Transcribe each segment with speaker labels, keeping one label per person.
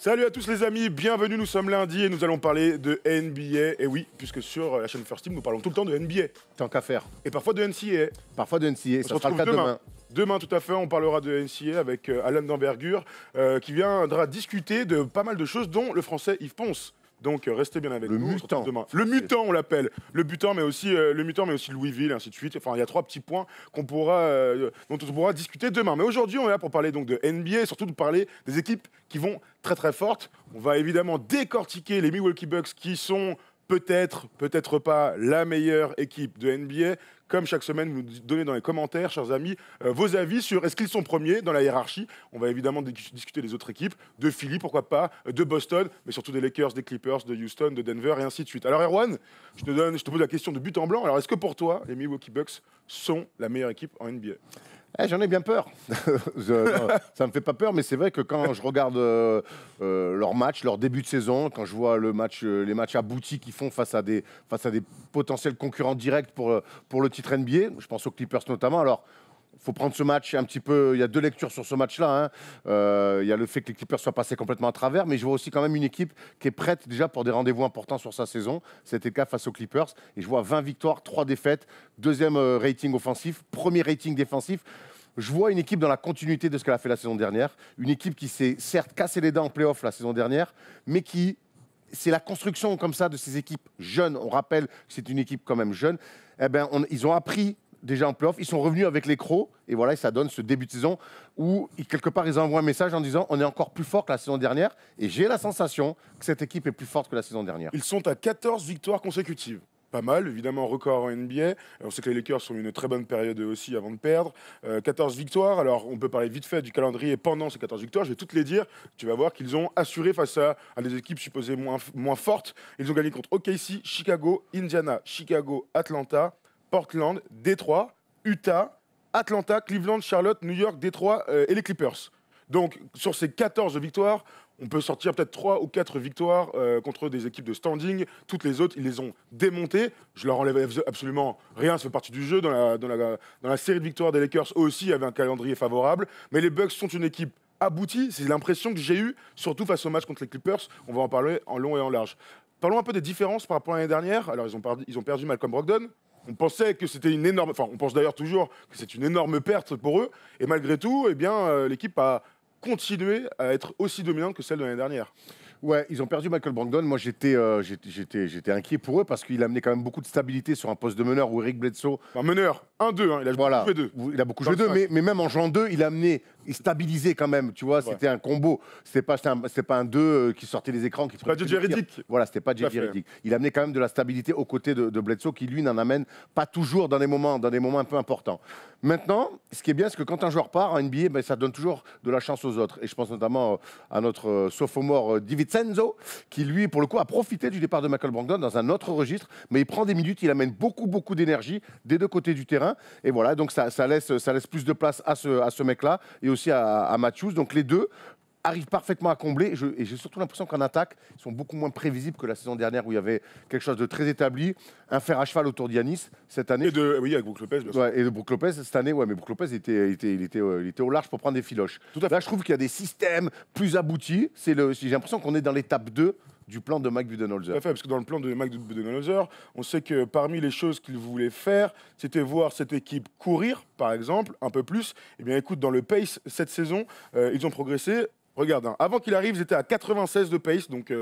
Speaker 1: Salut à tous les amis, bienvenue, nous sommes lundi et nous allons parler de NBA. Et oui, puisque sur la chaîne First Team, nous parlons tout le temps de NBA.
Speaker 2: Tant qu'à faire.
Speaker 1: Et parfois de NCAA.
Speaker 2: Parfois de NCAA, ça sera le cas demain.
Speaker 1: Demain, tout à fait, on parlera de NCAA avec Alan d'Envergure qui viendra discuter de pas mal de choses, dont le français Yves Ponce. Donc restez bien avec nous.
Speaker 2: Mutant.
Speaker 1: Demain. Le mutant, on l'appelle. Le mutant, mais aussi Louisville, et ainsi de suite. Enfin, il y a 3 petits points dont on pourra discuter demain. Mais aujourd'hui, on est là pour parler donc de NBA et surtout de parler des équipes qui vont très très fortes. On va évidemment décortiquer les Milwaukee Bucks qui sont peut-être pas la meilleure équipe de NBA. Comme chaque semaine, vous nous donnez dans les commentaires, chers amis, vos avis sur est-ce qu'ils sont premiers dans la hiérarchie. On va évidemment discuter des autres équipes, de Philly, pourquoi pas, de Boston, mais surtout des Lakers, des Clippers, de Houston, de Denver et ainsi de suite. Alors Erwan, je te pose la question de but en blanc. Alors est-ce que pour toi, les Milwaukee Bucks sont la meilleure équipe en NBA ?
Speaker 2: J'en ai bien peur. Non, ça me fait pas peur, mais c'est vrai que quand je regarde leurs matchs, leur début de saison, quand je vois les matchs aboutis qu'ils font face à des potentiels concurrents directs pour le titre NBA, je pense aux Clippers notamment. Alors, il faut prendre ce match un petit peu. Il y a 2 lectures sur ce match-là. Il y a le fait que les Clippers soient passés complètement à travers, mais je vois aussi quand même une équipe qui est prête déjà pour des rendez-vous importants sur sa saison. C'était le cas face aux Clippers. Et je vois 20 victoires, 3 défaites, 2e rating offensif, 1er rating défensif. Je vois une équipe dans la continuité de ce qu'elle a fait la saison dernière. Une équipe qui s'est certes cassé les dents en play-off la saison dernière, mais c'est la construction comme ça de ces équipes jeunes. On rappelle que c'est une équipe quand même jeune. Ils ont appris déjà en play-off, ils sont revenus avec les crocs, et voilà, ça donne ce début de saison où, quelque part, ils envoient un message en disant on est encore plus fort que la saison dernière, et j'ai la sensation que cette équipe est plus forte que la saison dernière.
Speaker 1: Ils sont à 14 victoires consécutives. Pas mal, évidemment, record en NBA. On sait que les Lakers sont une très bonne période aussi avant de perdre. 14 victoires, alors on peut parler vite fait du calendrier pendant ces 14 victoires, je vais toutes les dire. Tu vas voir qu'ils ont assuré face à des équipes supposées moins fortes. Ils ont gagné contre OKC, Chicago, Indiana, Chicago, Atlanta, Portland, Détroit, Utah, Atlanta, Cleveland, Charlotte, New York, Détroit et les Clippers. Donc sur ces 14 victoires, on peut sortir peut-être 3 ou 4 victoires contre des équipes de standing. Toutes les autres, ils les ont démontées. Je leur enlève absolument rien, ça fait partie du jeu. Dans la série de victoires des Lakers, eux aussi, il y avait un calendrier favorable. Mais les Bucks sont une équipe aboutie. C'est l'impression que j'ai eue, surtout face au match contre les Clippers. On va en parler en long et en large. Parlons un peu des différences par rapport à l'année dernière. Alors, ils ont perdu Malcolm Brogdon. On pensait que c'était une énorme... Enfin, on pense d'ailleurs toujours que c'est une énorme perte pour eux. Et malgré tout, eh bien, l'équipe a continué à être aussi dominante que celle de l'année dernière.
Speaker 2: Ouais, ils ont perdu Michael Brogdon. Moi, j'étais inquiet pour eux parce qu'il a amené quand même beaucoup de stabilité sur un poste de meneur où Eric Bledsoe...
Speaker 1: Un meneur, 1-2, il a beaucoup joué 2.
Speaker 2: Il a beaucoup joué 2, mais même en jouant 2, il a amené... Il stabilisait quand même, tu vois, c'était un combo. C'était pas un 2 qui sortait des écrans.
Speaker 1: Pas JJ Redick.
Speaker 2: Voilà, c'était pas JJ Redick. Il amenait quand même de la stabilité aux côtés de Bledsoe qui, lui, n'en amène pas toujours dans des moments un peu importants. Maintenant, ce qui est bien, c'est que quand un joueur part en NBA, ça donne toujours de la chance aux autres. Et je pense notamment à notre sophomore DiVincenzo, qui, lui, pour le coup, a profité du départ de Michael Brogdon dans un autre registre, mais il prend des minutes, il amène beaucoup d'énergie des 2 côtés du terrain. Et voilà, donc ça laisse plus de place à ce mec-là et aussi à Matthews. Donc les 2 arrivent parfaitement à combler. Et j'ai surtout l'impression qu'en attaque, ils sont beaucoup moins prévisibles que la saison dernière où il y avait quelque chose de très établi, un fer à cheval autour d'Yanis. Cette année,
Speaker 1: oui, avec Brook Lopez, bien sûr.
Speaker 2: Ouais, et de Brook Lopez cette année, ouais, mais Brook Lopez il était au large pour prendre des filoches.
Speaker 1: Tout à fait.
Speaker 2: Là, je trouve qu'il y a des systèmes plus aboutis. J'ai l'impression qu'on est dans l'étape 2 du plan de Mike Budenholzer.
Speaker 1: Tout à fait, parce que dans le plan de Mike Budenholzer, on sait que parmi les choses qu'il voulait faire, c'était voir cette équipe courir, par exemple, un peu plus. Eh bien, écoute, dans le pace cette saison, ils ont progressé. Regarde, avant qu'il arrive, ils étaient à 96 de pace, donc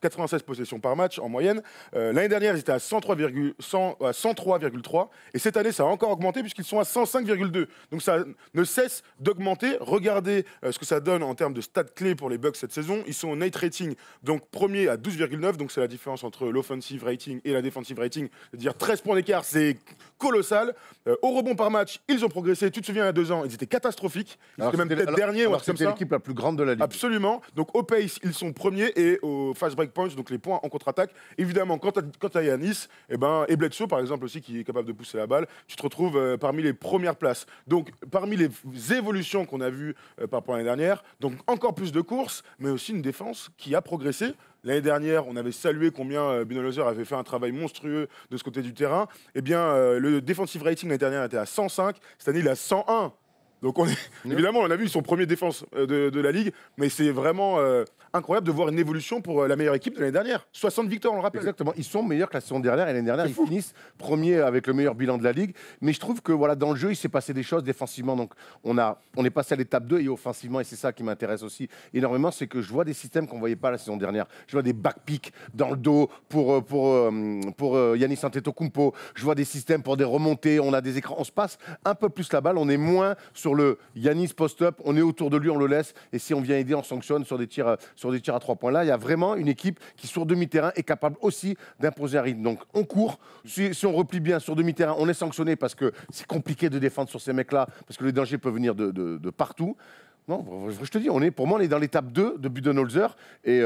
Speaker 1: 96 possessions par match en moyenne. L'année dernière, ils étaient à 103,3. Et cette année, ça a encore augmenté puisqu'ils sont à 105,2. Donc ça ne cesse d'augmenter. Regardez ce que ça donne en termes de stats clés pour les Bucks cette saison. Ils sont au net rating, donc premier à 12,9. Donc c'est la différence entre l'offensive rating et la defensive rating. C'est-à-dire 13 points d'écart, c'est colossal. Au rebond par match, ils ont progressé. Tu te souviens, il y a 2 ans, ils étaient catastrophiques. Ils étaient même peut-être derniers.
Speaker 2: C'était l'équipe la plus grande de la ligue.
Speaker 1: Absolument. Donc au pace, ils sont premiers et au fast break points, donc les points en contre-attaque. Évidemment, quand tu as Yanis, et Bledsoe par exemple aussi, qui est capable de pousser la balle, tu te retrouves parmi les premières places. Donc parmi les évolutions qu'on a vues par rapport à l'année dernière, donc encore plus de courses, mais aussi une défense qui a progressé. L'année dernière, on avait salué combien Budenholzer avait fait un travail monstrueux de ce côté du terrain. Eh bien, le defensive rating l'année dernière était à 105. Cette année, il est à 101. Donc évidemment, on a vu son premier défense de la Ligue, mais c'est vraiment incroyable de voir une évolution pour la meilleure équipe de l'année dernière. 60 victoires, on le rappelle.
Speaker 2: Exactement, ils sont meilleurs que la saison dernière, et l'année dernière, ils finissent premier avec le meilleur bilan de la Ligue. Mais je trouve que voilà, dans le jeu, il s'est passé des choses défensivement. Donc on est passé à l'étape 2 et offensivement, et c'est ça qui m'intéresse aussi énormément, c'est que je vois des systèmes qu'on ne voyait pas la saison dernière. Je vois des backpicks dans le dos pour Giannis Antetokounmpo. Je vois des systèmes pour des remontées, on a des écrans, on se passe un peu plus la balle, on est moins sur le Giannis post-up, on est autour de lui, on le laisse, et si on vient aider, on sanctionne sur des tirs à 3 points. Là, il y a vraiment une équipe qui, sur demi-terrain, est capable aussi d'imposer un rythme. Donc, on court, si on replie bien sur demi-terrain, on est sanctionné parce que c'est compliqué de défendre sur ces mecs-là, parce que les dangers peuvent venir de partout. Non, je te dis, pour moi, on est dans l'étape 2 de Budenholzer, et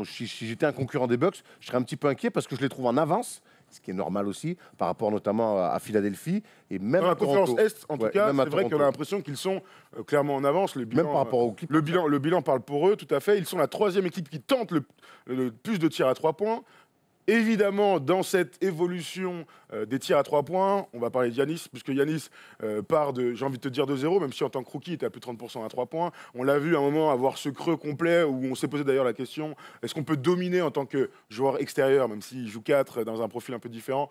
Speaker 2: si j'étais un concurrent des Bucks, je serais un petit peu inquiet parce que je les trouve en avance, ce qui est normal aussi, par rapport notamment à Philadelphie. Et même
Speaker 1: dans la conférence Est, en tout cas, c'est vrai
Speaker 2: Toronto.
Speaker 1: qu'on a l'impression qu'ils sont clairement en avance.
Speaker 2: Même par rapport aux Clippers.
Speaker 1: Le bilan parle pour eux, tout à fait. Ils sont la 3e équipe qui tente le plus de tirs à 3 points. Évidemment, dans cette évolution des tirs à 3 points, on va parler de Giannis, puisque Giannis part de, j'ai envie de te dire, de 0, même si en tant que rookie, il était à plus de 30% à 3 points. On l'a vu à un moment avoir ce creux complet où on s'est posé d'ailleurs la question, est-ce qu'on peut dominer en tant que joueur extérieur, même s'il joue 4 dans un profil un peu différent,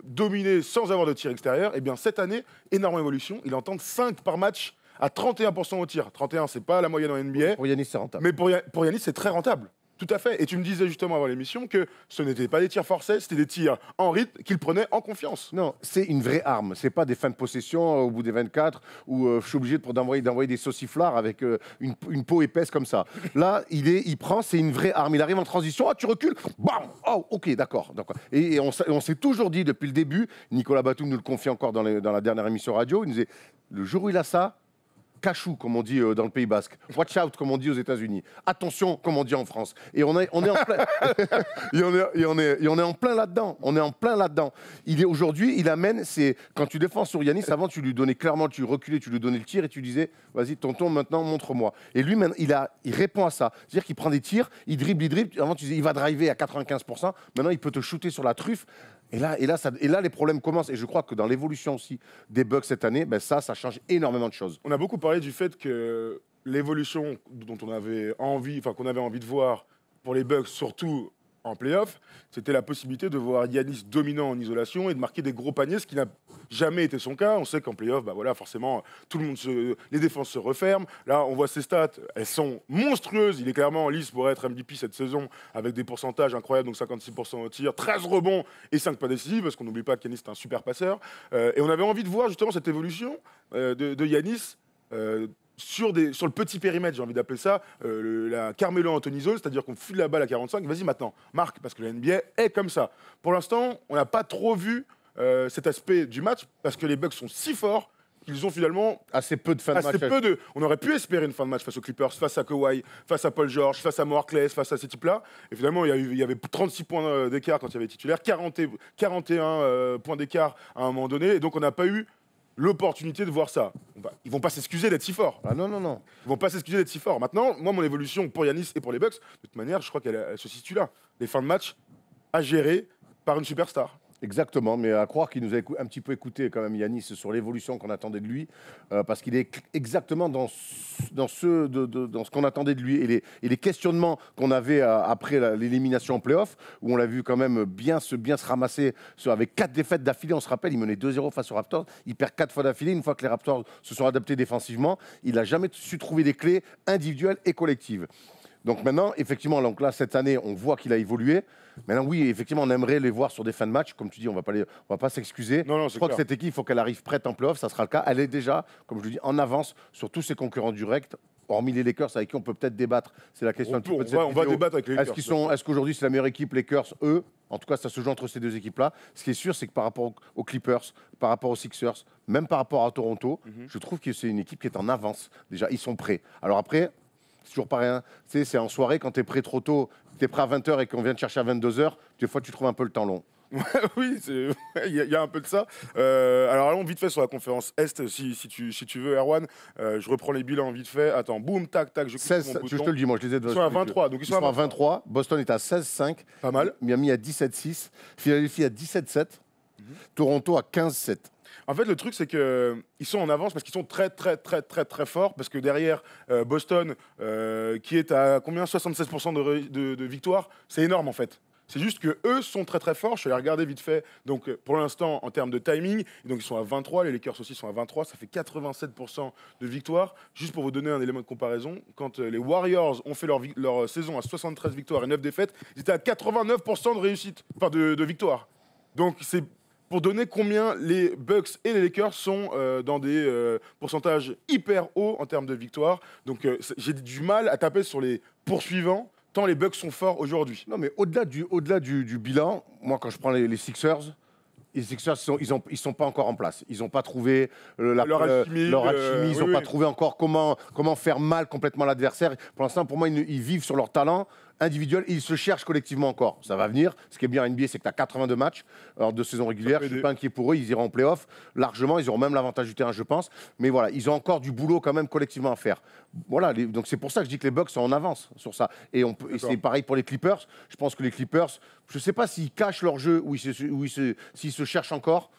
Speaker 1: dominer sans avoir de tir extérieur? Eh bien, cette année, énorme évolution. Il en tente 5 par match à 31% au tir. 31, c'est pas la moyenne en NBA.
Speaker 2: Pour Giannis, c'est rentable.
Speaker 1: Mais pour Giannis, c'est très rentable. Tout à fait. Et tu me disais justement avant l'émission que ce n'étaient pas des tirs forcés, c'était des tirs en rythme qu'il prenait en confiance.
Speaker 2: Non, c'est une vraie arme. C'est pas des fins de possession au bout des 24 où je suis obligé d'envoyer des sauciflards avec une peau épaisse comme ça. Là, il prend, c'est une vraie arme. Il arrive en transition, tu recules, bam, oh, ok, d'accord. Et on s'est toujours dit depuis le début, Nicolas Batum nous le confie encore dans la dernière émission radio, il nous disait, le jour où il a ça, cachou, comme on dit dans le Pays Basque. Watch out, comme on dit aux États-Unis. Attention, comme on dit en France. Et on est en plein. et on est en plein là-dedans. On est en plein là-dedans. Aujourd'hui, il amène. C'est quand tu défends sur Giannis, avant tu lui donnais clairement, tu reculais, tu lui donnais le tir et tu disais, vas-y, tonton, maintenant montre-moi. Et lui, il répond à ça. C'est-à-dire qu'il prend des tirs, il dribble. Avant tu disais, il va driver à 95%. Maintenant, il peut te shooter sur la truffe. Et là, les problèmes commencent. Et je crois que dans l'évolution aussi des Bucks cette année, ça change énormément de choses.
Speaker 1: On a beaucoup parlé du fait que l'évolution dont on avait envie, qu'on avait envie de voir pour les Bucks, surtout en play-off, c'était la possibilité de voir Giannis dominant en isolation et de marquer des gros paniers, ce qui n'a jamais été son cas. On sait qu'en play-off, forcément, les défenses se referment. Là, on voit ses stats, elles sont monstrueuses. Il est clairement en lice pour être MVP cette saison, avec des pourcentages incroyables, donc 56% au tir, 13 rebonds et 5 pas décisifs, parce qu'on n'oublie pas que Giannis est un super passeur. Et on avait envie de voir justement cette évolution de Giannis sur le petit périmètre, j'ai envie d'appeler ça, la Carmelo Anthony zone, c'est-à-dire qu'on file la balle à 45, vas-y maintenant, marque, parce que la NBA est comme ça. Pour l'instant, on n'a pas trop vu cet aspect du match, parce que les Bucks sont si forts qu'ils ont finalement
Speaker 2: assez peu de fin de match.
Speaker 1: On aurait pu espérer une fin de match face aux Clippers, face à Kawhi, face à Paul George, face à Mo Harkless, face à ces types-là. Et finalement, il y avait 36 points d'écart quand il y avait titulaire, 41 points d'écart à un moment donné, et donc on n'a pas eu l'opportunité de voir ça. Ils vont pas s'excuser d'être si forts.
Speaker 2: Ah non.
Speaker 1: Ils vont pas s'excuser d'être si forts. Maintenant, moi, mon évolution pour Giannis et pour les Bucks, de toute manière, je crois qu'elle se situe là. Les fins de match à gérer par une superstar.
Speaker 2: Exactement, mais à croire qu'il nous a un petit peu écouté quand même, Giannis, sur l'évolution qu'on attendait de lui, parce qu'il est exactement dans ce qu'on attendait de lui, et les questionnements qu'on avait après l'élimination en play-off, où on l'a vu quand même bien se ramasser avec 4 défaites d'affilée. On se rappelle, il menait 2-0 face aux Raptors, il perd 4 fois d'affilée. Une fois que les Raptors se sont adaptés défensivement, il n'a jamais su trouver des clés individuelles et collectives. Donc maintenant, effectivement, donc là, cette année, on voit qu'il a évolué. Maintenant, oui, effectivement, on aimerait les voir sur des fins de match. Comme tu dis, on va pas s'excuser. Je crois que cette équipe, il faut qu'elle arrive prête en play-off. Ça sera le cas. Elle est déjà, comme je le dis, en avance sur tous ses concurrents directs, hormis les Lakers, avec qui on peut peut-être débattre. C'est la question
Speaker 1: on va débattre avec les Lakers.
Speaker 2: Est-ce qu'aujourd'hui, c'est la meilleure équipe, Lakers, eux? En tout cas, ça se joue entre ces deux équipes-là. Ce qui est sûr, c'est que par rapport aux Clippers, par rapport aux Sixers, même par rapport à Toronto, je trouve que c'est une équipe qui est en avance. Déjà, ils sont prêts. Alors après, c'est toujours pas rien. Tu sais, c'est en soirée, quand tu es prêt trop tôt, tu es prêt à 20h et qu'on vient te chercher à 22h, des fois, tu trouves un peu le temps long.
Speaker 1: Oui, il y a un peu de ça. Alors allons vite fait sur la conférence Est, si tu veux, Erwan. Je reprends les bilans vite fait. Attends, boum, tac, tac, je clique
Speaker 2: 16,
Speaker 1: sur mon
Speaker 2: je
Speaker 1: bouton.
Speaker 2: te le dis, moi je les ai de
Speaker 1: Ils sont à 23. Donc
Speaker 2: ils sont à 23. Boston est à 16-5.
Speaker 1: Pas mal.
Speaker 2: Miami à 17-6. Philadelphie à 17-7. Toronto à 15-7.
Speaker 1: En fait, le truc, c'est qu'ils sont en avance parce qu'ils sont très, très, très, très, très forts. Parce que derrière, Boston, qui est à combien 76% de victoire, c'est énorme en fait. C'est juste que eux sont très très forts. Je vais regarder vite fait. Donc pour l'instant, en termes de timing, donc ils sont à 23. Les Lakers aussi sont à 23. Ça fait 87% de victoire. Juste pour vous donner un élément de comparaison, quand les Warriors ont fait leur saison à 73 victoires et 9 défaites, ils étaient à 89% de réussite, enfin de victoire. Donc c'est pour donner combien les Bucks et les Lakers sont dans des pourcentages hyper hauts en termes de victoire. Donc j'ai du mal à taper sur les poursuivants tant les Bucks sont forts aujourd'hui.
Speaker 2: Non, mais au-delà du bilan, moi, quand je prends les Sixers, les Sixers, ils sont pas encore en place. Ils n'ont pas trouvé
Speaker 1: Leur alchimie,
Speaker 2: leur alchimie. Ils n'ont
Speaker 1: oui,
Speaker 2: pas
Speaker 1: oui.
Speaker 2: trouvé encore comment faire mal complètement l'adversaire. Pour l'instant, pour moi, ils vivent sur leur talent individuel et ils se cherchent collectivement encore. Ça va venir. Ce qui est bien en NBA, c'est que tu as 82 matchs de saison régulière. Je ne suis pas inquiet pour eux. Ils iront en play-off largement. Ils auront même l'avantage du terrain, je pense. Mais voilà, ils ont encore du boulot quand même collectivement à faire. Voilà, donc c'est pour ça que je dis que les Bucks sont en avance sur ça. Et c'est pareil pour les Clippers. Je pense que les Clippers, je ne sais pas s'ils cachent leur jeu ou s'ils se cherchent encore.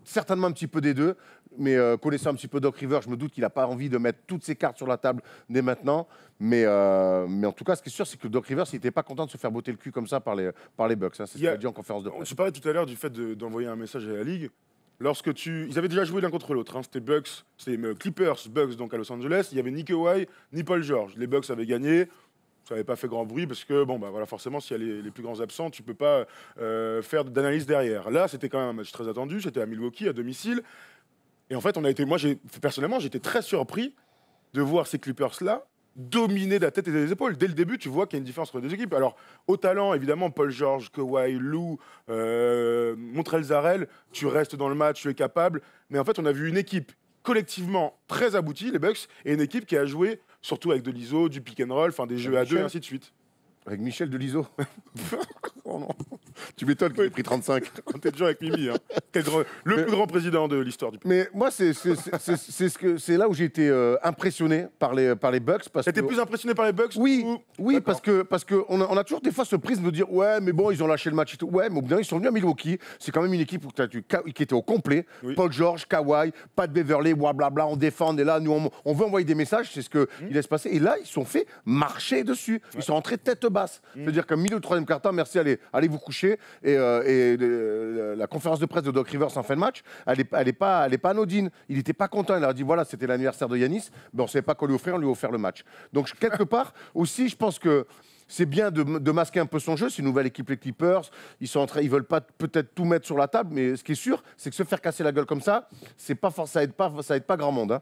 Speaker 2: Certainement un petit peu des deux, mais connaissant un petit peu Doc Rivers, je me doute qu'il n'a pas envie de mettre toutes ses cartes sur la table dès maintenant. Mais en tout cas, ce qui est sûr, c'est que Doc Rivers, il n'était pas content de se faire botter le cul comme ça par les Bucks. Hein. C'est ce qu'il a dit en conférence de presse.
Speaker 1: Tu parlais tout à l'heure du fait d'envoyer un message à la Ligue. Ils avaient déjà joué l'un contre l'autre. Hein. C'était Clippers, Bucks donc à Los Angeles. Il y avait ni Kawhi ni Paul George. Les Bucks avaient gagné. Ça n'avait pas fait grand bruit parce que, bon, bah voilà, forcément, s'il y a les plus grands absents, tu ne peux pas faire d'analyse derrière. Là, c'était quand même un match très attendu. C'était à Milwaukee, à domicile. Et en fait, personnellement, j'étais très surpris de voir ces Clippers-là dominer de la tête et des épaules. Dès le début, tu vois qu'il y a une différence entre les deux équipes. Alors, au talent, évidemment, Paul George, Kawhi, Lou, Montrezl Harrell, tu restes dans le match, tu es capable. Mais en fait, on a vu une équipe collectivement très aboutie, les Bucks, et une équipe qui a joué surtout avec de l'ISO, du pick and roll, enfin des jeux à deux, et ainsi de suite.
Speaker 2: Avec Michel Delisot. Oh non. Tu m'étonnes qu'il ait pris 35.
Speaker 1: T'es toujours avec Mimi, hein. Le plus grand président de l'histoire du pays.
Speaker 2: Mais moi, c'est là où j'ai été impressionné par les Bucks.
Speaker 1: T'étais plus impressionné par les Bucks?
Speaker 2: Oui, parce que on a toujours des fois ce prisme de dire ouais, mais bon, ils ont lâché le match et tout. Ouais, mais au bout d'un moment, ils sont venus à Milwaukee. C'est quand même une équipe qui était au complet.
Speaker 1: Oui.
Speaker 2: Paul George, Kawhi, Pat Beverley, blablabla, on défend. Et là, nous, on veut envoyer des messages. C'est ce qu'il laisse passer. Et là, ils se sont fait marcher dessus. Ils sont rentrés tête basse. C'est-à-dire qu'au milieu du troisième quart-temps, merci, allez vous coucher. Et la conférence de presse de Doc Rivers en fin de match, elle est pas anodine. Il n'était pas content. Il a dit voilà, c'était l'anniversaire de Giannis. Ben, on ne savait pas quoi lui offrir. On lui a offert le match. Donc quelque part aussi, je pense que c'est bien de masquer un peu son jeu. C'est une nouvelle équipe, les Clippers. Ils veulent pas peut-être tout mettre sur la table, mais ce qui est sûr, c'est que se faire casser la gueule comme ça, ça aide pas grand monde. Hein.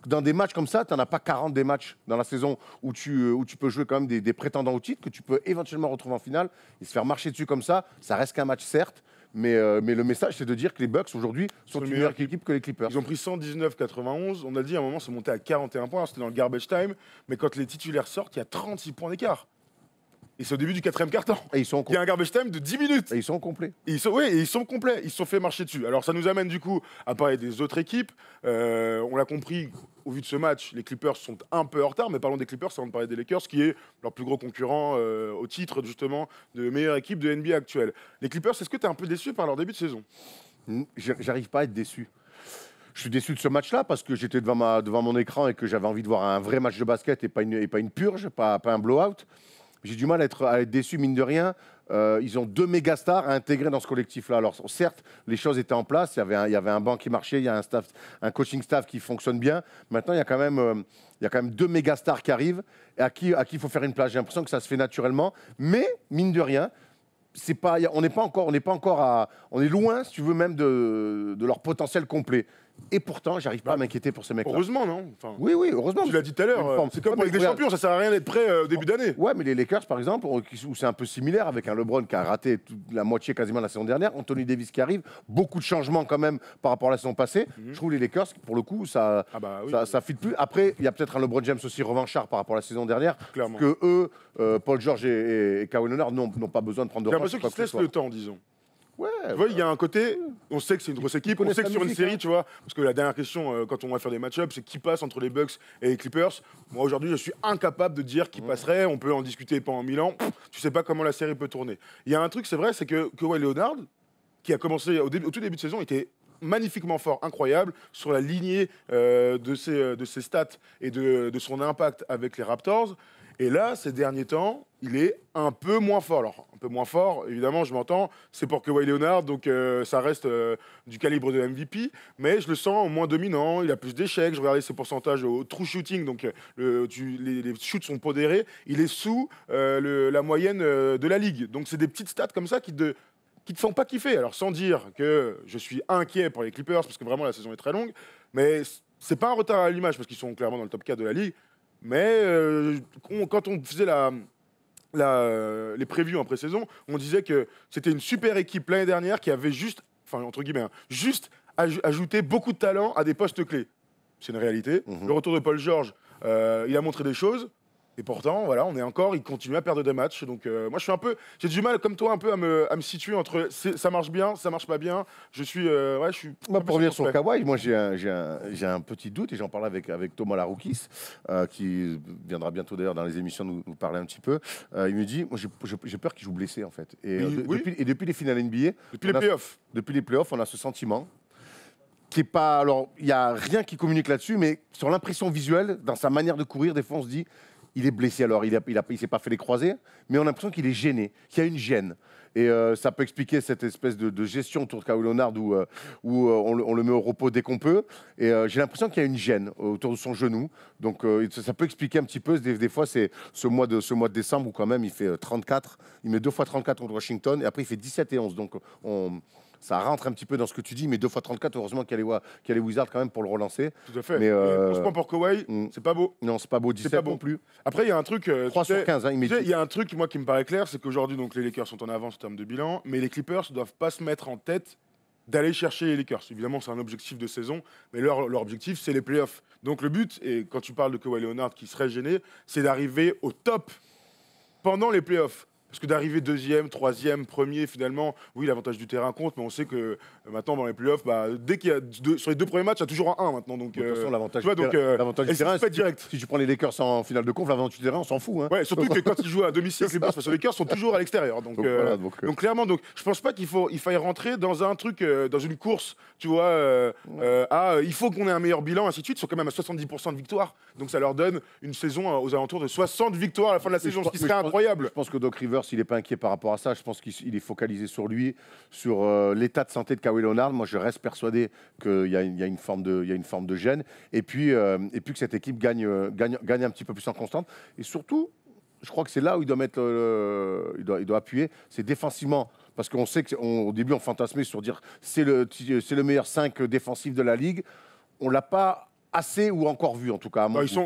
Speaker 2: Dans des matchs comme ça, tu n'en as pas 40 des matchs dans la saison où tu peux jouer quand même des prétendants au titre, que tu peux éventuellement retrouver en finale et se faire marcher dessus comme ça. Ça reste qu'un match, certes, mais le message, c'est de dire que les Bucks, aujourd'hui, sont une meilleure équipe que les Clippers.
Speaker 1: Ils ont pris 119-91. On a dit à un moment, c'est monté à 41 points. C'était dans le garbage time. Mais quand les titulaires sortent, il y a 36 points d'écart. Et c'est au début du quatrième quart-temps.
Speaker 2: Et ils sont
Speaker 1: Il y a un garbage time de 10 minutes.
Speaker 2: Et ils sont complets.
Speaker 1: Ils sont complets. Ils se sont fait marcher dessus. Alors ça nous amène du coup à parler des autres équipes. On l'a compris, au vu de ce match, les Clippers sont un peu en retard. Mais parlons des Clippers avant de parler des Lakers, qui est leur plus gros concurrent au titre justement de meilleure équipe de NBA actuelle. Les Clippers, est-ce que tu es un peu déçu par leur début de saison?
Speaker 2: J'arrive pas à être déçu. Je suis déçu de ce match-là parce que j'étais devant mon écran et que j'avais envie de voir un vrai match de basket et pas une purge, pas un blowout. J'ai du mal à être déçu, mine de rien. Ils ont 2 méga stars à intégrer dans ce collectif-là. Alors, certes, les choses étaient en place. Il y avait un banc qui marchait, il y a un coaching staff qui fonctionne bien. Maintenant, il y a quand même 2 méga stars qui arrivent et à qui il faut faire une place. J'ai l'impression que ça se fait naturellement. Mais, mine de rien, on est loin, si tu veux, même de leur potentiel complet. Et pourtant, j'arrive pas à m'inquiéter pour ces mecs-là.
Speaker 1: Heureusement, non?
Speaker 2: Oui, heureusement.
Speaker 1: Tu l'as dit tout à l'heure, c'est comme avec des champions, ça sert à rien d'être prêt au début d'année.
Speaker 2: Ouais, mais les Lakers, par exemple, où c'est un peu similaire avec un LeBron qui a raté la moitié quasiment de la saison dernière, Anthony Davis qui arrive, beaucoup de changements quand même par rapport à la saison passée. Je trouve les Lakers, pour le coup, ça file plus. Après, il y a peut-être un LeBron James aussi revanchard par rapport à la saison dernière,
Speaker 1: Clairement.
Speaker 2: que eux, Paul George et Kawhi Leonard n'ont pas besoin de prendre de revanche.
Speaker 1: J'ai l'impression qu'ils se laissent le temps, disons.
Speaker 2: Ouais,
Speaker 1: tu vois, il y a un côté, on sait que c'est une grosse équipe, on sait que sur une série, tu vois, parce que la dernière question, quand on va faire des match-ups, c'est qui passe entre les Bucks et les Clippers. Moi, aujourd'hui, je suis incapable de dire qui passerait. On peut en discuter pendant 1000 ans. Tu sais pas comment la série peut tourner. Il y a un truc, c'est vrai, c'est que Kawhi Leonard, qui a commencé au tout début de saison, était magnifiquement fort, incroyable, sur la lignée de ses stats et de son impact avec les Raptors. Et là, ces derniers temps, il est un peu moins fort. Alors, un peu moins fort, évidemment, je m'entends, c'est pour Kawhi Leonard, donc ça reste du calibre de MVP, mais je le sens moins dominant, il a plus d'échecs, je regardais ses pourcentages au true shooting, donc les shoots sont pondérés, il est sous la moyenne de la ligue. Donc, c'est des petites stats comme ça qui te font pas kiffer. Alors, sans dire que je suis inquiet pour les Clippers, parce que vraiment, la saison est très longue, mais c'est pas un retard à l'image, parce qu'ils sont clairement dans le top 4 de la ligue. Mais quand on faisait les previews en pré-saison, on disait que c'était une super équipe l'année dernière qui avait juste, enfin entre guillemets, hein, juste ajouté beaucoup de talent à des postes clés. C'est une réalité. Le retour de Paul George, il a montré des choses. Et pourtant, voilà, il continue à perdre des matchs. Donc, moi, j'ai du mal, comme toi, un peu à me situer entre ça marche bien, ça marche pas bien. Je suis.
Speaker 2: Pour revenir sur Kawhi, moi, j'ai un petit doute et j'en parlais avec Thomas Laroukis, qui viendra bientôt d'ailleurs dans les émissions nous parler un petit peu. Il me dit, moi, j'ai peur qu'il joue blessé, en fait. Et, depuis les finales NBA, depuis les playoffs, on a ce sentiment qui est pas. Alors, il n'y a rien qui communique là-dessus, mais sur l'impression visuelle, dans sa manière de courir, des fois, on se dit. Il est blessé, alors il s'est pas fait les croisés, mais on a l'impression qu'il est gêné, qu'il y a une gêne. Et ça peut expliquer cette espèce de gestion autour de Kawhi Leonard où on le met au repos dès qu'on peut. Et j'ai l'impression qu'il y a une gêne autour de son genou. Donc ça peut expliquer un petit peu, des fois, c'est ce mois de décembre où quand même il fait 34, il met 2 fois 34 contre Washington, et après il fait 17 et 11. Donc ça rentre un petit peu dans ce que tu dis, mais 2 fois 34, heureusement qu'il y a les Wizards quand même pour le relancer.
Speaker 1: Tout à fait. Mais franchement, pour Kawhi, c'est pas beau.
Speaker 2: Non, c'est pas beau. 17 non plus.
Speaker 1: Après, il y a un truc.
Speaker 2: 3 sur 15, hein,
Speaker 1: il y a un truc, moi, qui me paraît clair, c'est qu'aujourd'hui, donc, les Lakers sont en avance en termes de bilan, mais les Clippers ne doivent pas se mettre en tête d'aller chercher les Lakers. Évidemment, c'est un objectif de saison, mais leur objectif, c'est les playoffs. Donc, le but, et quand tu parles de Kawhi Leonard qui serait gêné, c'est d'arriver au top pendant les playoffs. Parce que d'arriver deuxième, troisième, premier, finalement, oui, l'avantage du terrain compte, mais on sait que maintenant, dans les playoffs, dès qu'il y a sur les 2 premiers matchs, il y a toujours un 1 maintenant. Donc,
Speaker 2: de toute façon, l'avantage du terrain, si tu prends les Lakers en finale de conf, l'avantage du terrain, on s'en fout. Hein.
Speaker 1: Ouais, surtout que quand ils jouent à domicile, les Lakers sont toujours à l'extérieur. Donc, clairement, je pense pas qu'il faille rentrer dans un truc, dans une course, tu vois, il faut qu'on ait un meilleur bilan, ainsi de suite. Ils sont quand même à 70% de victoire. Donc ça leur donne une saison aux alentours de 60 victoires à la fin de la saison, ce qui serait incroyable.
Speaker 2: Je pense que Doc Rivers, il n'est pas inquiet par rapport à ça. Je pense qu'il est focalisé sur lui, sur l'état de santé de Kawhi Leonard. Moi, je reste persuadé qu'il y a une forme de gêne. Et puis que cette équipe gagne un petit peu plus en constante. Et surtout, je crois que c'est là où il doit mettre, il doit appuyer. C'est défensivement. Parce qu'on sait qu'au début, on fantasmait sur dire c'est le meilleur 5 défensif de la ligue. On l'a pas assez ou encore vu en tout cas.
Speaker 1: Ils sont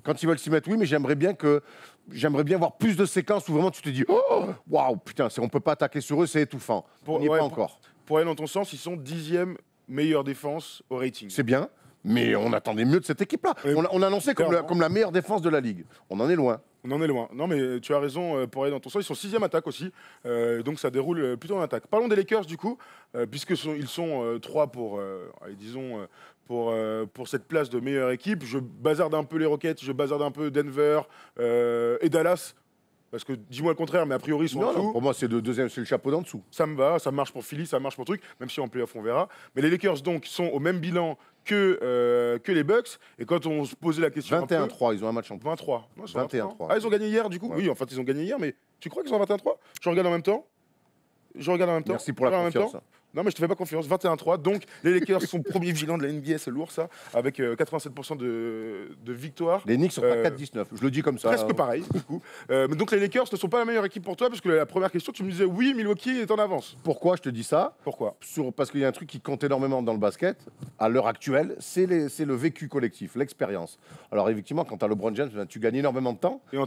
Speaker 2: quand ils veulent s'y mettre, oui, mais j'aimerais bien voir plus de séquences où vraiment tu te dis oh waouh putain, on peut pas attaquer sur eux, c'est étouffant. On n'y est pas encore.
Speaker 1: Pour aller dans ton sens, ils sont 10e meilleure défense au rating.
Speaker 2: C'est bien, mais on attendait mieux de cette équipe-là. On a annoncé comme la meilleure défense de la ligue. On en est loin.
Speaker 1: On en est loin. Non, mais tu as raison pour aller dans ton sens. Ils sont 6e attaque aussi. Donc ça déroule plutôt en attaque. Parlons des Lakers du coup, puisqu'ils sont 3 pour, pour cette place de meilleure équipe. Je bazarde un peu les Rockets, je bazarde un peu Denver et Dallas. Parce que dis-moi le contraire, mais a priori ils sont en dessous.
Speaker 2: Non, pour moi c'est le chapeau d'en dessous.
Speaker 1: Ça me va, ça marche pour Philly, ça marche pour truc, même si en playoff on verra. Mais les Lakers donc sont au même bilan que les Bucks. Et quand on se posait la question
Speaker 2: 21-3, ils ont un match en plus.
Speaker 1: 23.
Speaker 2: 21-3.
Speaker 1: Ah, ils ont gagné hier du coup. Oui, en fait ils ont gagné hier, mais tu crois qu'ils sont 21-3 ? Je regarde en même temps.
Speaker 2: Merci pour la confiance.
Speaker 1: Non, mais je te fais pas confiance. 21-3. Donc, les Lakers sont premier bilan de la NBA, c'est lourd ça, avec 87% de victoire.
Speaker 2: Les Knicks sont à 4-19. Je le dis comme ça.
Speaker 1: Presque pareil, du coup. Mais donc, les Lakers ne sont pas la meilleure équipe pour toi, parce que la première question, tu me disais oui, Milwaukee est en avance.
Speaker 2: Pourquoi je te dis ça ?
Speaker 1: Pourquoi ?
Speaker 2: Parce qu'il y a un truc qui compte énormément dans le basket, à l'heure actuelle, c'est le vécu collectif, l'expérience. Alors, effectivement, quand tu as LeBron James, tu gagnes énormément de temps.
Speaker 1: Et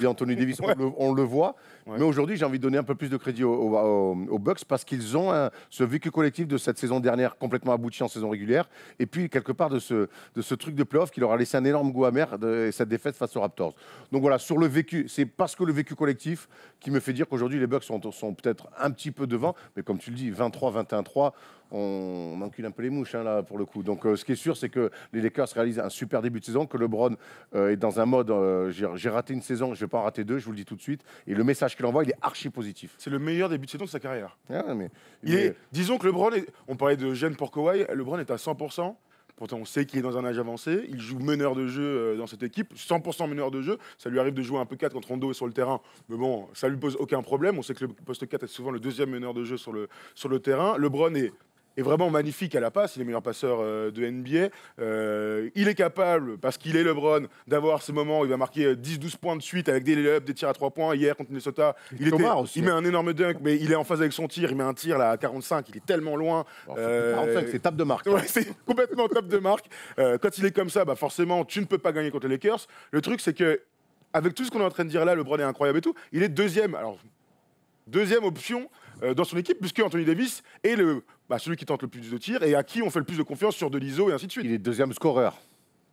Speaker 1: Anthony Davis,
Speaker 2: ouais. on le voit. Ouais. Mais aujourd'hui, j'ai envie de donner un peu plus de crédit aux Bucks parce qu'ils ont ce vécu collectif de cette saison dernière complètement abouti en saison régulière et puis quelque part de ce truc de playoff qui leur a laissé un énorme goût amer de cette défaite face aux Raptors. Donc voilà, sur le vécu, c'est parce que le vécu collectif qui me fait dire qu'aujourd'hui les Bucks sont peut-être un petit peu devant, mais comme tu le dis, 23, 21-3, on encule un peu les mouches hein, là pour le coup. Donc ce qui est sûr, c'est que les Lakers réalisent un super début de saison, que LeBron est dans un mode j'ai raté une saison, je vais pas en rater deux, je vous le dis tout de suite. Et le message qu'il envoie, il est archi positif.
Speaker 1: C'est le meilleur début de saison de sa carrière.
Speaker 2: Ah,
Speaker 1: Disons que LeBron, on parlait de gêne pour Kawhi, LeBron est à 100%. Pourtant, on sait qu'il est dans un âge avancé. Il joue meneur de jeu dans cette équipe, 100% meneur de jeu. Ça lui arrive de jouer un peu 4 quand Rondo est sur le terrain. Mais bon, ça lui pose aucun problème. On sait que le poste 4 est souvent le deuxième meneur de jeu sur le terrain. LeBron est vraiment magnifique à la passe. Il est le meilleur passeur de NBA. Il est capable, parce qu'il est LeBron, d'avoir ces moments où il va marquer 10-12 points de suite avec des lay-ups, des tirs à 3 points. Hier, contre Minnesota, il met un énorme dunk, mais il est en phase avec son tir. Il met un tir là, à 45. Il est tellement loin.
Speaker 2: 45, c'est tape de marque.
Speaker 1: Ouais, c'est complètement top de marque. Quand il est comme ça, bah forcément, tu ne peux pas gagner contre les Lakers. Le truc, c'est que avec tout ce qu'on est en train de dire là, LeBron est incroyable et tout. Il est deuxième. Alors, deuxième option dans son équipe, puisque Anthony Davis est celui qui tente le plus de tirs et à qui on fait le plus de confiance sur de l'ISO et ainsi de suite.
Speaker 2: Il est deuxième scoreur.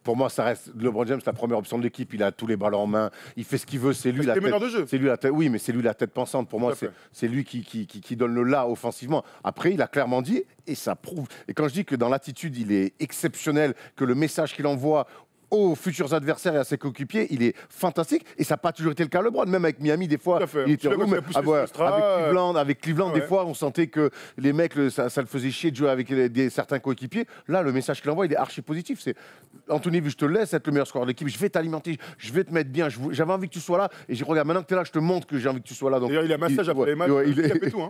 Speaker 2: Pour moi, ça reste LeBron James, la première option de l'équipe. Il a tous les ballons en main. Il fait ce qu'il veut. C'est lui la tête.
Speaker 1: Meneur de jeu.
Speaker 2: C'est lui la tête. Oui, mais c'est lui la tête pensante. Pour moi, c'est lui qui donne le là offensivement. Après, il a clairement dit, et ça prouve. Et quand je dis que dans l'attitude, il est exceptionnel, que le message qu'il envoie aux futurs adversaires et à ses coéquipiers, il est fantastique. Et ça n'a pas toujours été le cas LeBron. Même avec Miami, des fois, il était avec Cleveland, des fois, on sentait que les mecs, ça le faisait chier de jouer avec certains coéquipiers. Là, le message qu'il envoie, il est archi positif. C'est Anthony, je te laisse être le meilleur scoreur de l'équipe. Je vais t'alimenter, je vais te mettre bien. J'avais envie que tu sois là. Et je regarde, maintenant que tu es là, je te montre que j'ai envie que tu sois là.
Speaker 1: D'ailleurs, il a massage après les matchs.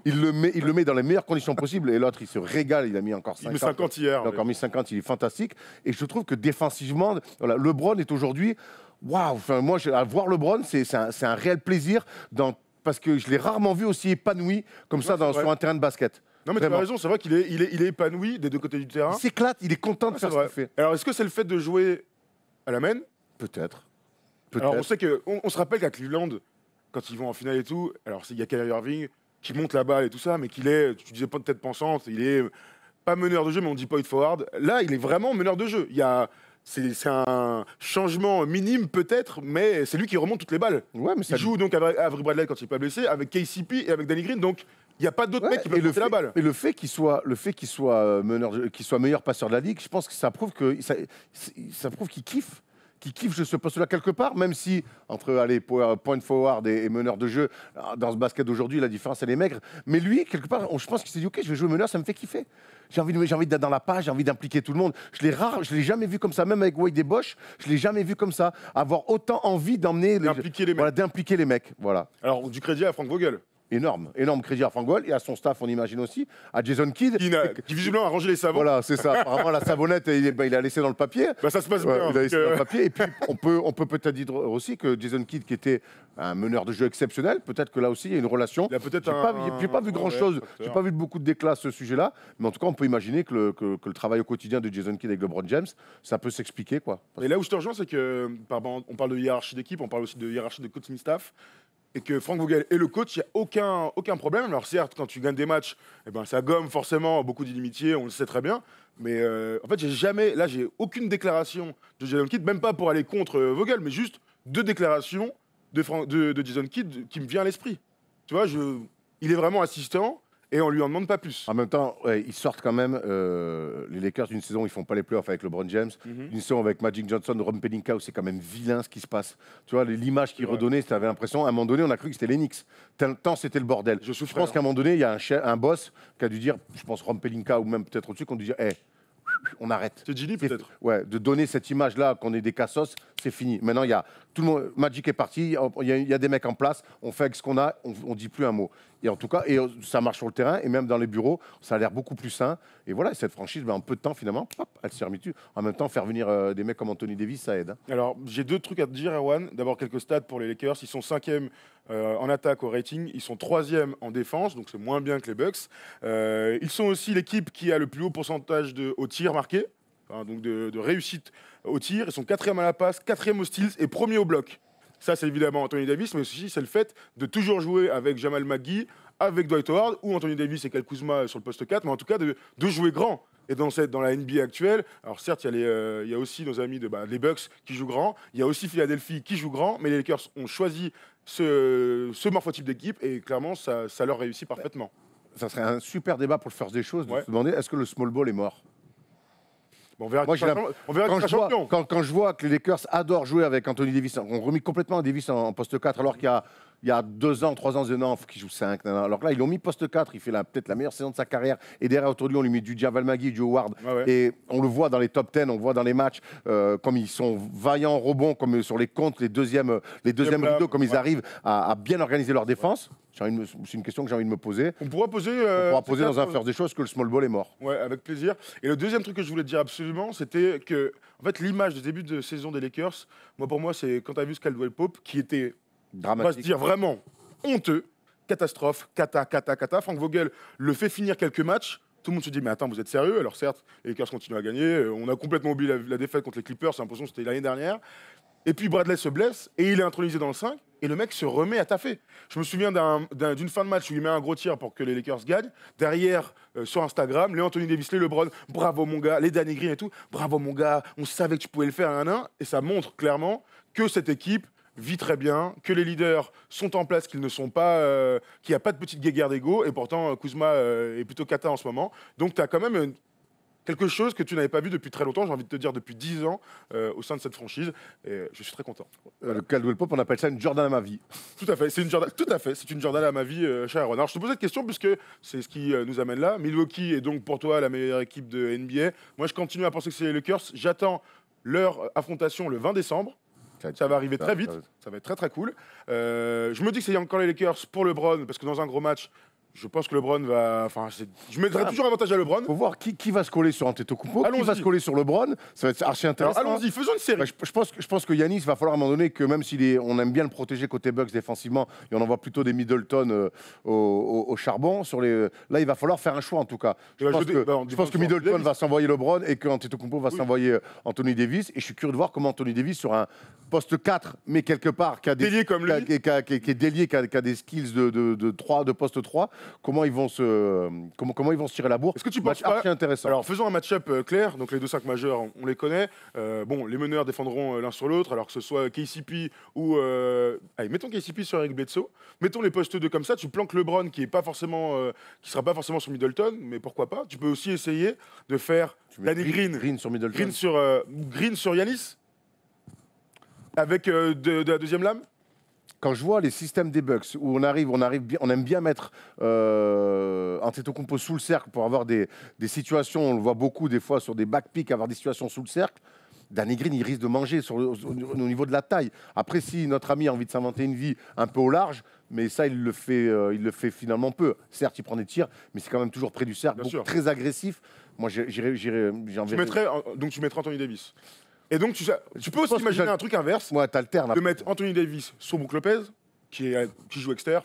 Speaker 2: Il le met dans les meilleures conditions possibles. Et l'autre, il se régale. Il a mis encore 50.
Speaker 1: Il met 50 hier.
Speaker 2: Il a encore mis 50. Il est fantastique. Et je trouve que défensivement, LeBron est aujourd'hui, waouh, enfin, moi, à voir LeBron, c'est un réel plaisir parce que je l'ai rarement vu aussi épanoui comme ça sur un terrain de basket.
Speaker 1: Non, mais tu as raison, c'est vrai qu'il est épanoui des deux côtés du terrain.
Speaker 2: Il s'éclate, il est content de faire ce qu'il fait.
Speaker 1: Alors, est-ce que c'est le fait de jouer à la main?
Speaker 2: Peut-être.
Speaker 1: Alors, on sait on se rappelle qu'à Cleveland, quand ils vont en finale et tout, alors il y a Kyrie Irving qui monte la balle et tout ça, mais qu'il est, tu disais pas de tête pensante, il est pas meneur de jeu, mais on dit point forward. Là, il est vraiment meneur de jeu. C'est un changement minime peut-être, mais c'est lui qui remonte toutes les balles.
Speaker 2: Ouais, mais
Speaker 1: il joue donc avec Avery Bradley quand il n'est pas blessé, avec KCP et avec Danny Green, donc il n'y a pas d'autre mec qui peut monter la balle.
Speaker 2: Et le fait qu'il soit meilleur passeur de la ligue, je pense que ça prouve qu'il kiffe. Qui kiffe ce poste-là quelque part, même si entre point forward et meneur de jeu, dans ce basket d'aujourd'hui, la différence elle est maigre. Mais lui, quelque part, je pense qu'il s'est dit ok, je vais jouer meneur, ça me fait kiffer. J'ai envie d'être dans la page, j'ai envie d'impliquer tout le monde. Je l'ai jamais vu comme ça, même avec Wade et Bosch, je l'ai jamais vu comme ça, avoir autant envie d'impliquer les mecs. Voilà.
Speaker 1: Alors du crédit à Frank Vogel.
Speaker 2: Énorme crédit à Frank Vogel et à son staff, on imagine aussi, à Jason Kidd.
Speaker 1: Qui visiblement a rangé les savons.
Speaker 2: Voilà, c'est ça. Apparemment, la savonnette, il a laissé dans le papier.
Speaker 1: Bah, ça se passe bien.
Speaker 2: Il a laissé dans le papier. Et puis, on peut peut-être dire aussi que Jason Kidd, qui était un meneur de jeu exceptionnel, peut-être que là aussi, il y a une relation.
Speaker 1: Il a peut-être
Speaker 2: j'ai pas vu grand-chose. J'ai pas vu beaucoup de déclats à ce sujet-là. Mais en tout cas, on peut imaginer que le travail au quotidien de Jason Kidd avec LeBron James, ça peut s'expliquer, quoi.
Speaker 1: Et là où je te rejoins, c'est que, on parle de hiérarchie d'équipe, on parle aussi de hiérarchie de coaching staff. Et que Frank Vogel est le coach, il n'y a aucun problème. Alors certes, quand tu gagnes des matchs, ça gomme forcément beaucoup d'inimitié, on le sait très bien. Mais en fait, j'ai aucune déclaration de Jason Kidd, même pas pour aller contre Vogel, mais juste deux déclarations de Jason Kidd qui me vient à l'esprit. Tu vois, il est vraiment assistant. Et on lui en demande pas plus.
Speaker 2: En même temps, ils sortent quand même les Lakers d'une saison où ils font pas les playoffs avec LeBron James, une saison avec Magic Johnson, Rob Pelinka où c'est quand même vilain ce qui se passe. Tu vois, l'image qu'il redonnait, tu avais l'impression, à un moment donné, on a cru que c'était les Knicks. Tant c'était le bordel. Je pense qu'à un moment donné, il y a un boss qui a dû dire, je pense Rob Pelinka ou même peut-être au-dessus, qu'on a dû dire, on arrête.
Speaker 1: C'est Ginny peut-être.
Speaker 2: Ouais, de donner cette image-là qu'on est des cassos, c'est fini. Maintenant, il y a tout le monde. Magic est parti. Il y a des mecs en place. On fait avec ce qu'on a. On dit plus un mot. Et en tout cas, ça marche sur le terrain et même dans les bureaux, ça a l'air beaucoup plus sain. Et voilà, cette franchise, en peu de temps finalement, elle s'est remise dessus. En même temps, faire venir des mecs comme Anthony Davis, ça aide. Hein.
Speaker 1: Alors, j'ai deux trucs à te dire, Erwan. D'abord, quelques stats pour les Lakers. Ils sont 5e en attaque au rating. Ils sont 3e en défense, donc c'est moins bien que les Bucks. Ils sont aussi l'équipe qui a le plus haut pourcentage au tir marqué. Donc de réussite au tir. Ils sont 4e à la passe, 4e au steals et 1er au bloc. Ça, c'est évidemment Anthony Davis, mais aussi c'est le fait de toujours jouer avec Jamal McGee, avec Dwight Howard, ou Anthony Davis et Kyle Kuzma sur le poste 4, mais en tout cas de jouer grand. Et dans la NBA actuelle, alors certes, il y a aussi nos amis les Bucks qui jouent grand, il y a aussi Philadelphie qui joue grand, mais les Lakers ont choisi ce morphotype d'équipe et clairement, ça leur réussit parfaitement.
Speaker 2: ça serait un super débat pour le faire des choses, de
Speaker 1: Ouais.
Speaker 2: se demander est-ce que le small ball est mort.
Speaker 1: Bon, on verra
Speaker 2: Moi,
Speaker 1: qui sera
Speaker 2: quand
Speaker 1: champion.
Speaker 2: quand je vois que les Lakers adorent jouer avec Anthony Davis, on remet complètement Davis en poste 4, alors il y a 2 ans, 3 ans, ils disaient non, il faut qu'il joue 5. Alors que là, ils l'ont mis poste 4, il fait peut-être la meilleure saison de sa carrière. Et derrière, autour de lui, on lui met du Javal Magui, du Howard.
Speaker 1: Ouais.
Speaker 2: Et on le voit dans les top 10, on le voit dans les matchs, comme ils sont vaillants en rebond, comme sur les comptes, les deuxièmes rideaux, comme ils arrivent à bien organiser leur défense. C'est une question que j'ai envie de me poser.
Speaker 1: On pourra poser,
Speaker 2: Dans un First des choses que le small ball est mort.
Speaker 1: Ouais, avec plaisir. Et le deuxième truc que je voulais te dire absolument, c'était que, en fait, l'image de début de saison des Lakers, pour moi, c'est quand tu as vu Caldwell Pope, qui était, on va se
Speaker 2: Dramatique.
Speaker 1: dire vraiment honteux, catastrophe, cata. Frank Vogel le fait finir quelques matchs. Tout le monde se dit, mais attends, vous êtes sérieux? Alors certes, les Lakers continuent à gagner. On a complètement oublié la défaite contre les Clippers. J'ai l'impression que c'était l'année dernière. Et puis Bradley se blesse et il est intronisé dans le 5 et le mec se remet à taffer. Je me souviens d'une fin de match où il met un gros tir pour que les Lakers gagnent. Derrière, sur Instagram, les Anthony Davis, les LeBron, bravo mon gars, les Danny Green et tout, bravo mon gars, on savait que tu pouvais le faire un. Et ça montre clairement que cette équipe vit très bien, que les leaders sont en place, qu'ils ne sont pas, qu'il n'y a pas de petite guéguerre d'ego. Et pourtant, Kuzma est plutôt cata en ce moment. Donc tu as quand même quelque chose que tu n'avais pas vu depuis très longtemps, j'ai envie de te dire depuis 10 ans, au sein de cette franchise. Et je suis très content.
Speaker 2: Le Caldwell Pope, on appelle ça une Jordan à ma vie.
Speaker 1: Tout à fait, c'est une Jordan à ma vie, cher Aaron. Alors je te pose cette question puisque c'est ce qui nous amène là. Milwaukee est donc pour toi la meilleure équipe de NBA. Moi je continue à penser que c'est les Lakers. J'attends leur affrontation le 20 décembre. Ça va arriver très vite, ça va être très très cool. Je me dis que c'est encore les Lakers pour LeBron parce que dans un gros match, je pense que LeBron va. Je mettrai toujours avantage à LeBron.
Speaker 2: Faut voir qui va se coller sur Antetokounmpo, qui
Speaker 1: Allons-y.
Speaker 2: va se coller sur LeBron. Ça va être archi
Speaker 1: Alors
Speaker 2: intéressant.
Speaker 1: allons-y, faisons une série.
Speaker 2: Ouais, je pense que Yanis va falloir à un moment donné que même on aime bien le protéger côté Bucks défensivement, et on envoie plutôt des Middleton au charbon. Là, il va falloir faire un choix en tout cas. Je pense que Middleton va s'envoyer LeBron et que Antetokounmpo va s'envoyer Anthony Davis. Et je suis curieux de voir comment Anthony Davis sur un poste 4, mais quelque part qui a
Speaker 1: Délié comme lui.
Speaker 2: qui est délié, qui a des skills de poste 3, comment ils vont se tirer la bourre.
Speaker 1: Est-ce que tu penses pas
Speaker 2: archi intéressant.
Speaker 1: Alors faisons un match-up clair. Donc les 2-5 majeurs, on les connaît. Les meneurs défendront l'un sur l'autre, alors que ce soit KCP ou allez, mettons KCP sur Eric Bledsoe. Mettons les postes 2 comme ça. Tu planques LeBron qui sera pas forcément sur Middleton, mais pourquoi pas. Tu peux aussi essayer de faire Danny
Speaker 2: Green sur Middleton.
Speaker 1: Green sur Yanis avec de la deuxième lame.
Speaker 2: Quand je vois les systèmes des Bucks où on aime bien mettre Antetokounmpo sous le cercle pour avoir des situations, on le voit beaucoup des fois sur des backpicks, avoir des situations sous le cercle. Danny Green, il risque de manger au niveau de la taille. Après, si notre ami a envie de s'inventer une vie un peu au large, mais ça, il le fait finalement peu. Certes, il prend des tirs, mais c'est quand même toujours près du cercle, très agressif. Moi,
Speaker 1: Tu mettrais Anthony Davis. Et donc, tu peux aussi imaginer un truc inverse.
Speaker 2: Moi, t'alternes.
Speaker 1: De mettre Anthony Davis sur Brook Lopez, qui joue extérieur.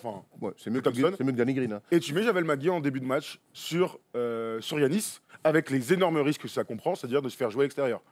Speaker 2: C'est mieux que Danny Green. Hein.
Speaker 1: Et tu mets Javel Magui en début de match sur Yanis, avec les énormes risques que ça comprend, c'est-à-dire de se faire jouer à l'extérieur.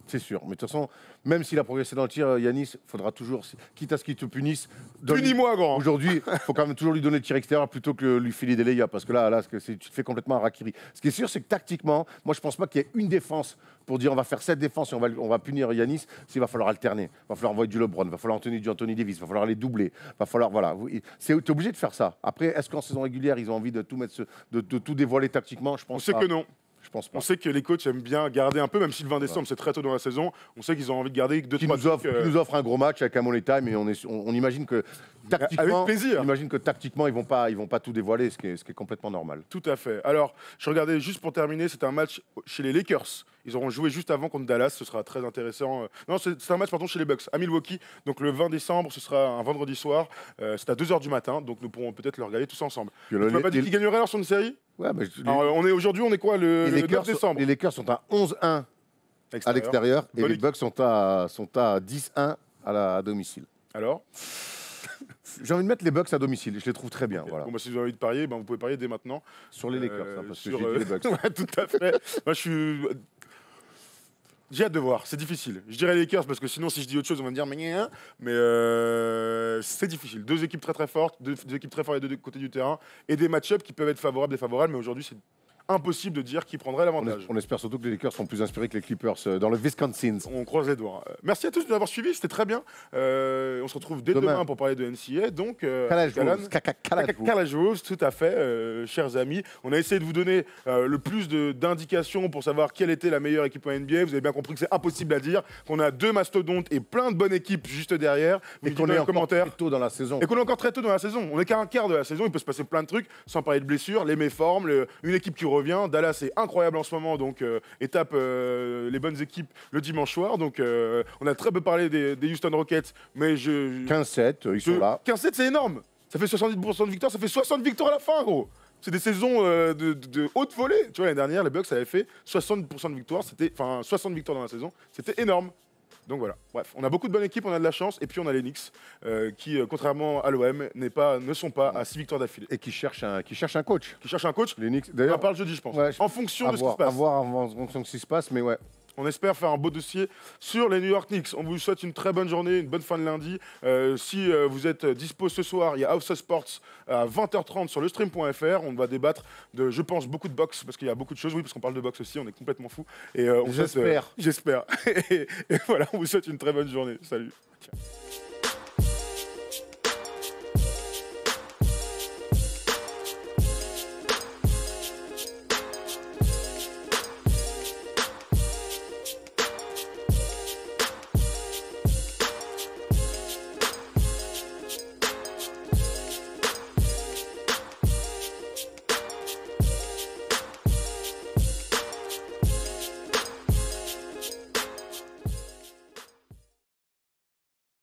Speaker 2: C'est sûr. Mais de toute façon, même s'il a progressé dans le tir, Yanis, il faudra toujours, quitte à ce qu'il te punisse.
Speaker 1: Punis-moi, grand.
Speaker 2: Aujourd'hui, il faut quand même toujours lui donner le tir extérieur plutôt que lui filer des layups. Parce que là tu te fais complètement un rakiri. Ce qui est sûr, c'est que tactiquement, moi, je ne pense pas qu'il y ait une défense pour dire on va faire cette défense et on va punir Yanis. Il va falloir alterner. Il va falloir envoyer du LeBron. Il va falloir du Anthony Davis. Il va falloir les doubler. Il va falloir, voilà. Tu es obligé de faire ça. Après, est-ce qu'en saison régulière, ils ont envie de tout mettre, de tout dévoiler tactiquement? Je pense
Speaker 1: On sait que non.
Speaker 2: Je pense pas.
Speaker 1: On sait que les coachs aiment bien garder un peu, même si le 20 décembre c'est très tôt dans la saison, on sait qu'ils ont envie de garder 2-3 trucs.
Speaker 2: Qui nous offre un gros match avec un money time et on imagine que tactiquement,
Speaker 1: avec plaisir.
Speaker 2: On imagine que tactiquement ils vont pas tout dévoiler, ce qui est complètement normal.
Speaker 1: Tout à fait. Alors, je regardais juste pour terminer, c'est un match chez les Lakers. Ils auront joué juste avant contre Dallas, ce sera très intéressant. Non, c'est un match chez les Bucks à Milwaukee. Donc le 20 décembre, ce sera un vendredi soir. C'est à 2h du matin, donc nous pourrons peut-être le regarder tous ensemble. Tu m'as pas dit qui gagnerait alors sur une série?
Speaker 2: Ouais, mais
Speaker 1: aujourd'hui, on est quoi le 9 décembre?
Speaker 2: Les Lakers sont à 11-1 à l'extérieur et les Bucks sont à 10-1 à domicile.
Speaker 1: Alors
Speaker 2: j'ai envie de mettre les Bucks à domicile, je les trouve très bien.
Speaker 1: Okay.
Speaker 2: Voilà.
Speaker 1: Bon, si vous avez envie de parier, vous pouvez parier dès maintenant.
Speaker 2: Sur les Lakers, parce que j'ai dit les Bucks.
Speaker 1: Ouais, tout à fait. Moi, j'ai hâte de voir, c'est difficile. Je dirais les Lakers parce que sinon, si je dis autre chose, on va me dire mais c'est difficile. Deux équipes très très fortes, deux équipes très fortes des deux côtés du terrain et des match-ups qui peuvent être favorables, défavorables, mais aujourd'hui, c'est impossible de dire qui prendrait l'avantage.
Speaker 2: On espère surtout que les Lakers sont plus inspirés que les Clippers dans le Wisconsin.
Speaker 1: On croise les doigts. Merci à tous de nous avoir suivis, c'était très bien. On se retrouve dès demain pour parler de NCAA. Donc, College Rules, tout à fait, chers amis. On a essayé de vous donner le plus d'indications pour savoir quelle était la meilleure équipe en NBA. Vous avez bien compris que c'est impossible à dire, qu'on a 2 mastodontes et plein de bonnes équipes juste derrière.
Speaker 2: Et qu'on est encore très tôt dans la saison.
Speaker 1: Et qu'on est encore très tôt dans la saison. On n'est qu'à un quart de la saison, il peut se passer plein de trucs, sans parler de blessures, les méformes, une équipe qui revient. Dallas est incroyable en ce moment, donc étape les bonnes équipes le dimanche soir. Donc on a très peu parlé des Houston Rockets, mais
Speaker 2: 15-7, ils sont là.
Speaker 1: 15-7, c'est énorme. Ça fait 70% de victoires, ça fait 60 victoires à la fin, gros. C'est des saisons de haute volée. Tu vois, l'année dernière, les Bucks avaient fait 60% de victoires, enfin 60 victoires dans la saison. C'était énorme. Donc voilà, bref, on a beaucoup de bonnes équipes, on a de la chance, et puis on a les Knicks qui, contrairement à l'OM, ne sont pas à 6 victoires d'affilée.
Speaker 2: Et qui cherchent un coach.
Speaker 1: Qui cherchent un coach.
Speaker 2: Les Knicks,
Speaker 1: d'ailleurs, on en parle jeudi, je pense. Ouais, en fonction de ce qui se passe.
Speaker 2: À voir en fonction de ce qui se passe, mais ouais.
Speaker 1: On espère faire un beau dossier sur les New York Knicks. On vous souhaite une très bonne journée, une bonne fin de lundi. Si vous êtes dispo ce soir, il y a House of Sports à 20h30 sur lestream.fr. On va débattre de, je pense, beaucoup de boxe, parce qu'il y a beaucoup de choses. Oui, parce qu'on parle de boxe aussi, on est complètement fous.
Speaker 2: J'espère.
Speaker 1: J'espère. Et voilà, on vous souhaite une très bonne journée. Salut. Ciao.